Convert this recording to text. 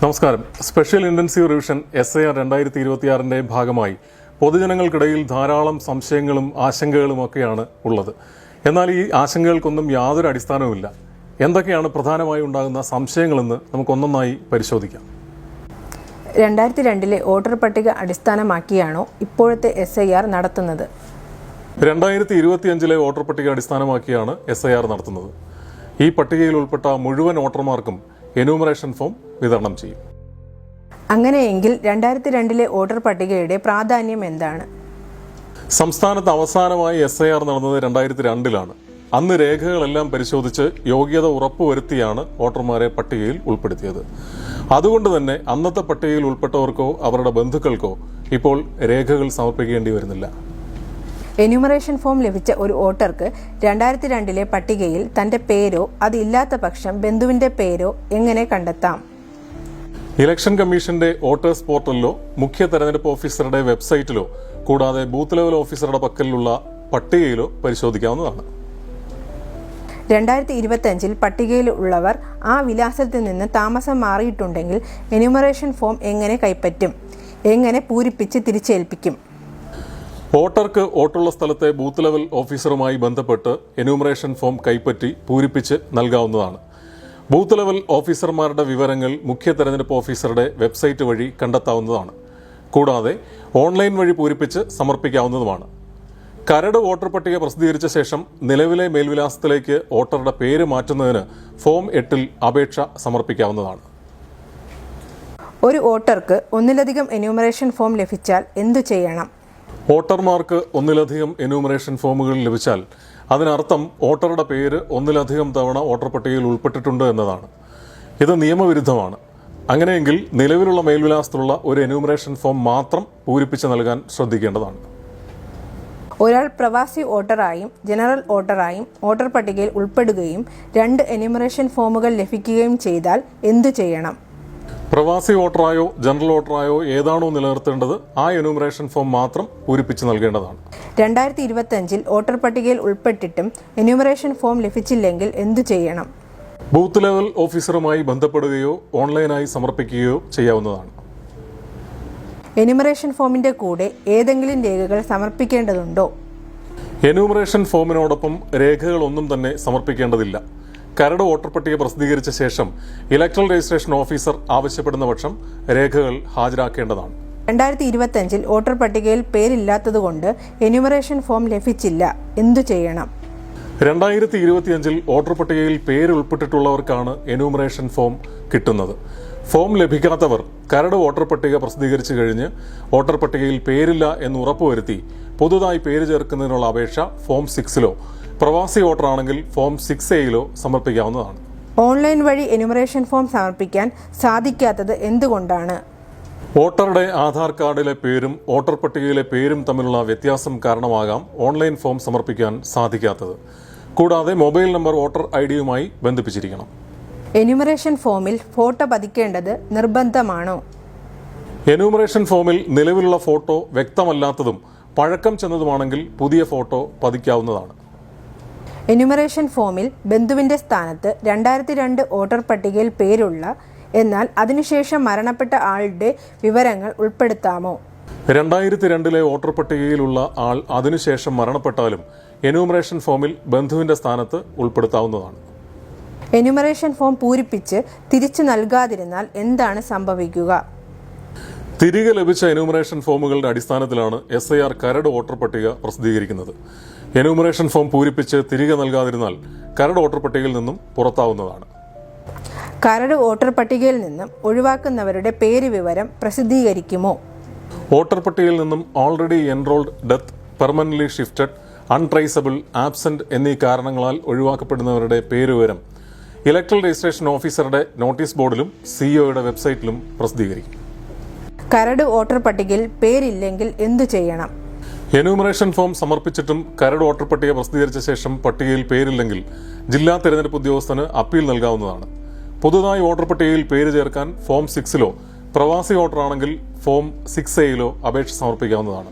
നമസ്കാരം. Special intensive revision SIR 2026ന്റെ ഭാഗമായി പൊതുജനങ്ങൾക്കിടയിൽ ധാരാളം സംശയങ്ങളും ആശങ്കകളുമൊക്കെയാണ് ഉള്ളത്. എന്നാൽ ഈ ആശങ്കകൾക്കൊന്നും യാതൊരു അടിസ്ഥാനവുമില്ല. എന്തൊക്കെയാണ് പ്രധാനമായി ഉണ്ടാകുന്ന സംശയങ്ങളെന്ന് നമുക്കൊന്നൊന്നായി പരിശോധിക്കാം. 2002 വോട്ടർ പട്ടിക അടിസ്ഥാനമാക്കിയാണോ ഇപ്പോഴത്തെ SIR നടത്തുന്നത്? 2025 വോട്ടർ പട്ടിക അടിസ്ഥാനമാക്കിയാണ് SIR നടത്തുന്നത്. ഈ പട്ടികയിൽ ഉൾപ്പെട്ട മുഴുവൻ വോട്ടർമാർക്കും എന്യൂമറേഷൻ ഫോം വിതരണം ചെയ്യും. അങ്ങനെയെങ്കിൽ 2002 വോട്ടർ പട്ടികയുടെ പ്രാധാന്യം എന്താണ്? സംസ്ഥാനത്ത് അവസാനമായി SIR നടന്നത് 2002 അന്ന് രേഖകളെല്ലാം പരിശോധിച്ച് യോഗ്യത ഉറപ്പുവരുത്തിയാണ് വോട്ടർമാരെ പട്ടികയിൽ ഉൾപ്പെടുത്തിയത്. അതുകൊണ്ട് തന്നെ അന്നത്തെ പട്ടികയിൽ ഉൾപ്പെട്ടവർക്കോ അവരുടെ ബന്ധുക്കൾക്കോ ഇപ്പോൾ രേഖകൾ സമർപ്പിക്കേണ്ടി വരുന്നില്ല. എന്യൂമറേഷൻ ഫോം ലഭിച്ച ഒരു വോട്ടർക്ക് 2002 പട്ടികയിൽ തന്റെ പേരോ അതില്ലാത്ത പക്ഷം ബന്ധുവിന്റെ പേരോ എങ്ങനെ കണ്ടെത്താം? ഇലക്ഷൻ കമ്മീഷന്റെ വോട്ടേഴ്സ് പോർട്ടലിലോ മുഖ്യ തെരഞ്ഞെടുപ്പ് ഓഫീസറുടെ വെബ്സൈറ്റിലോ കൂടാതെ ബൂത്ത് ലെവൽ ഓഫീസറുടെ പക്കലിലുള്ള പട്ടികയിലോ പരിശോധിക്കാവുന്നതാണ്. 2025 പട്ടികയിൽ ഉള്ളവർ ആ വിലാസത്തിൽ നിന്ന് താമസം മാറിയിട്ടുണ്ടെങ്കിൽ എന്യൂമറേഷൻ ഫോം എങ്ങനെ കൈപ്പറ്റും? എങ്ങനെ പൂരിപ്പിച്ച് തിരിച്ചേൽപ്പിക്കും? വോട്ടർക്ക് വോട്ടുള്ള സ്ഥലത്തെ ബൂത്ത് ലെവൽ ഓഫീസറുമായി ബന്ധപ്പെട്ട് എന്യൂമറേഷൻ ഫോം കൈപ്പറ്റി പൂരിപ്പിച്ച് നൽകാവുന്നതാണ്. ബൂത്ത് ലെവൽ ഓഫീസർമാരുടെ വിവരങ്ങൾ മുഖ്യ തെരഞ്ഞെടുപ്പ് ഓഫീസറുടെ വെബ്സൈറ്റ് വഴി കണ്ടെത്താവുന്നതാണ്. കൂടാതെ ഓൺലൈൻ വഴി പൂരിപ്പിച്ച് സമർപ്പിക്കാവുന്നതുമാണ്. കരട് വോട്ടർ പട്ടിക പ്രസിദ്ധീകരിച്ച ശേഷം നിലവിലെ മേൽവിലാസത്തിലേക്ക് വോട്ടറുടെ പേര് മാറ്റുന്നതിന് ഫോം 8 അപേക്ഷ സമർപ്പിക്കാവുന്നതാണ്. ഒരു വോട്ടർക്ക് ഒന്നിലധികം എന്യൂമറേഷൻ ഫോം ലഭിച്ചാൽ എന്തു ചെയ്യണം? വോട്ടർമാർക്ക് ഒന്നിലധികം എന്യൂമറേഷൻ ഫോമുകൾ ലഭിച്ചാൽ അതിനർത്ഥം വോട്ടറുടെ പേര് ഒന്നിലധികം തവണ വോട്ടർ പട്ടികയിൽ ഉൾപ്പെട്ടിട്ടുണ്ട് എന്നതാണ്. ഇത് നിയമവിരുദ്ധമാണ്. അങ്ങനെയെങ്കിൽ നിലവിലുള്ള മേൽവിലാസത്തിലുള്ള ഒരു എന്യൂമറേഷൻ ഫോം മാത്രം പൂരിപ്പിച്ച് നൽകാൻ ശ്രദ്ധിക്കേണ്ടതാണ്. ഒരാൾ പ്രവാസി വോട്ടറായും ജനറൽ വോട്ടറായും വോട്ടർ പട്ടികയിൽ ഉൾപ്പെടുകയും 2 എന്യൂമറേഷൻ ഫോമുകൾ ലഭിക്കുകയും ചെയ്താൽ എന്തു ചെയ്യണം? പ്രവാസി വോട്ടറായോ ജനറൽ വോട്ടറായോ ഏതാണോ നിലനിർത്തേണ്ടത് ആ എന്യൂമറേഷൻ ഫോം മാത്രം പൂരിപ്പിച്ച് നൽകേണ്ടതാണ്. 2025 വോട്ടർ പട്ടികയിൽ ഉൾപ്പെട്ടിട്ടും എന്യൂമറേഷൻ ഫോം ലഭിച്ചില്ലെങ്കിൽ എന്തു ചെയ്യണം? ബൂത്ത് ലെവൽ ഓഫീസറുമായി ബന്ധപ്പെടുകയോ ഓൺലൈനായി സമർപ്പിക്കുകയോ ചെയ്യാവുന്നതാണ്. എന്യൂമറേഷൻ ഫോമിന്റെ കൂടെ ഏതെങ്കിലും രേഖകൾ സമർപ്പിക്കേണ്ടതുണ്ടോ? എന്യൂമറേഷൻ ഫോമിനോടൊപ്പം രേഖകളൊന്നും തന്നെ സമർപ്പിക്കേണ്ടതില്ല. കരട് വോട്ടർ പട്ടിക പ്രസിദ്ധീകരിച്ച ശേഷം ഇലക്ട്രൽ രജിസ്ട്രേഷൻ ഓഫീസർ ആവശ്യപ്പെടുന്ന പക്ഷം രേഖകൾ ഹാജരാക്കേണ്ടതാണ്. 2025 വോട്ടർ പട്ടികയിൽ പേരില്ലാത്തതുകൊണ്ട് എന്യൂമറേഷൻ ഫോം ലഭിച്ചില്ല, എന്തു ചെയ്യണം? 2025 വോട്ടർ പട്ടികയിൽ പേര് ഉൾപ്പെട്ടിട്ടുള്ളവർക്കാണ് എന്യൂമറേഷൻ ഫോം കിട്ടുന്നത്. ഫോം ലഭിക്കാത്തവർ കരട് വോട്ടർ പട്ടിക പ്രസിദ്ധീകരിച്ചു കഴിഞ്ഞ് വോട്ടർ പട്ടികയിൽ പേരില്ല എന്ന് ഉറപ്പുവരുത്തി പുതുതായി പേര് ചേർക്കുന്നതിനുള്ള അപേക്ഷ ഫോം 6 പ്രവാസി വോട്ടറാണെങ്കിൽ ഫോം 6A സമർപ്പിക്കാവുന്നതാണ്. ഓൺലൈൻ വഴി എന്യൂമറേഷൻ ഫോം സമർപ്പിക്കാൻ സാധിക്കാത്തത് എന്തുകൊണ്ടാണ്? വോട്ടറുടെ ആധാർ കാർഡിലെ പേരും വോട്ടർ പട്ടികയിലെ പേരും തമ്മിലുള്ള വ്യത്യാസം കാരണമാകാം ഓൺലൈൻ ഫോം സമർപ്പിക്കാൻ സാധിക്കാത്തത്. കൂടാതെ മൊബൈൽ നമ്പർ വോട്ടർ IDയുമായി ബന്ധിപ്പിച്ചിരിക്കണം. എന്യൂമറേഷൻ ഫോമിൽ ഫോട്ടോ പതിക്കേണ്ടത് നിർബന്ധമാണോ? എന്യൂമറേഷൻ ഫോമിൽ നിലവിലുള്ള ഫോട്ടോ വ്യക്തമല്ലാത്തതും പഴക്കം ചെന്നതുമാണെങ്കിൽ പുതിയ ഫോട്ടോ പതിക്കാവുന്നതാണ്. എന്യൂമറേഷൻ ഫോമിൽ ബന്ധുവിന്റെ സ്ഥാനത്ത് 2002 വോട്ടർ പട്ടികയിൽ പേരുള്ള എന്നാൽ അതിനുശേഷം മരണപ്പെട്ട ആളുടെ വിവരങ്ങൾ ഉൾപ്പെടുത്താമോ? 2002 വോട്ടർ പട്ടികയിലുള്ള ആൾ അതിനുശേഷം മരണപ്പെട്ടാലും എന്യൂമറേഷൻ ഫോമിൽ ബന്ധുവിന്റെ സ്ഥാനത്ത് ഉൾപ്പെടുത്താവുന്നതാണ്. എന്യൂമറേഷൻ ഫോം പൂരിപ്പിച്ച് തിരിച്ചു നൽകാതിരുന്നാൽ എന്താണ് സംഭവിക്കുക? തിരികെ ലഭിച്ച എന്യൂമറേഷൻ ഫോമുകളുടെ അടിസ്ഥാനത്തിലാണ് SIR കരട് വോട്ടർ പട്ടിക പ്രസിദ്ധീകരിക്കുന്നത്. എന്യൂമറേഷൻ ഫോം പൂരിപ്പിച്ച് തിരികെ നൽകാതിരുന്നാൽ കരട് വോട്ടർ പട്ടികയിൽ നിന്നും പുറത്താവുന്നതാണ്. കരട് വോട്ടർ പട്ടികയിൽ നിന്നും ഒഴിവാക്കുന്നവരുടെ പേര് വിവരം പ്രസിദ്ധീകരിക്കുമോ? വോട്ടർ പട്ടികയിൽ നിന്നും already enrolled, death, permanently shifted, untraceable, absent എന്നീ കാരണങ്ങളാൽ ഒഴിവാക്കപ്പെടുന്നവരുടെ പേരുവിവരം ഇലക്ട്രൽ രജിസ്ട്രേഷൻ ഓഫീസറുടെ നോട്ടീസ് ബോർഡിലും CEOയുടെ വെബ്സൈറ്റിലും പ്രസിദ്ധീകരിക്കും. കരട് വോട്ടർ പട്ടികയിൽ പേരില്ലെങ്കിൽ എന്തു ചെയ്യണം? എന്യൂമറേഷൻ ഫോം സമർപ്പിച്ചിട്ടും കരട് വോട്ടർ പട്ടിക പ്രസിദ്ധീകരിച്ച ശേഷം പട്ടികയിൽ പേരില്ലെങ്കിൽ ജില്ലാ തെരഞ്ഞെടുപ്പ് ഉദ്യോഗസ്ഥന് അപ്പീൽ നൽകാവുന്നതാണ്. പുതുതായി വോട്ടർ പട്ടികയിൽ പേര് ചേർക്കാൻ ഫോം 6 പ്രവാസി വോട്ടറാണെങ്കിൽ ഫോം 6A അപേക്ഷ സമർപ്പിക്കാവുന്നതാണ്.